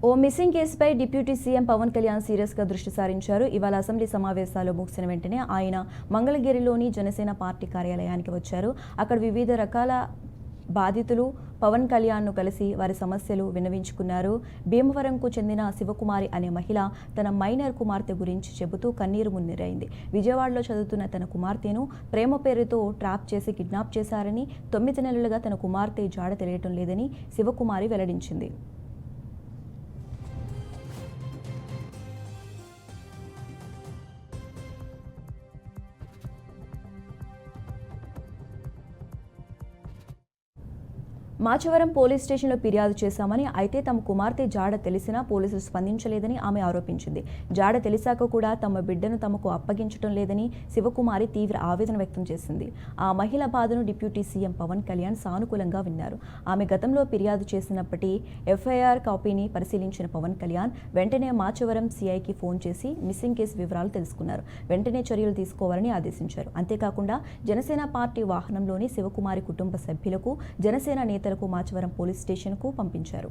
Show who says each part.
Speaker 1: ఓ missing కేసుపై deputy CM Pawan Kalyan సీరియస్గా దృష్టి సారించారు. ఇవాళ అసెంబ్లీ సమావేశాలు ముగిసిన వెంటనే ఆయన మంగళగిరిలోని జనసేన పార్టీ కార్యాలయానికి వచ్చారు. అక్కడ వివిధ రకాల బాధితులు పవన్ కళ్యాణ్ను కలిసి వారి సమస్యలు విన్నవించుకున్నారు. భీమవరంకు చెందిన శివకుమారి అనే మహిళ తన మైనర్ కుమార్తె గురించి చెబుతూ కన్నీరు మున్నీరైంది. విజయవాడలో చదువుతున్న తన కుమార్తెను ప్రేమ పేరుతో ట్రాప్ చేసి కిడ్నాప్ చేశారని, 9 నెలలుగా తన కుమార్తె జాడ తెలియటం లేదని శివకుమారి వెల్లడించింది. మాచవరం పోలీస్ స్టేషన్లో ఫిర్యాదు చేశామని, అయితే తమ కుమార్తె జాడ తెలిసినా పోలీసులు స్పందించలేదని ఆమె ఆరోపించింది. జాడ తెలిసాక కూడా తమ బిడ్డను తమకు అప్పగించడం లేదని శివకుమారి తీవ్ర ఆవేదన వ్యక్తం చేసింది. ఆ మహిళ బాధను డిప్యూటీ సీఎం పవన్ కళ్యాణ్ సానుకూలంగా విన్నారు. ఆమె గతంలో ఫిర్యాదు చేసినప్పటి ఎఫ్ఐఆర్ కాపీని పరిశీలించిన పవన్ కళ్యాణ్ వెంటనే మాచవరం సీఐకి ఫోన్ చేసి మిస్సింగ్ కేసు వివరాలు తెలుసుకున్నారు. వెంటనే చర్యలు తీసుకోవాలని ఆదేశించారు. అంతేకాకుండా జనసేన పార్టీ వాహనంలోని శివకుమారి కుటుంబ సభ్యులకు, జనసేన నేతలకు మాచవరం పోలీస్ స్టేషన్కు పంపించారు.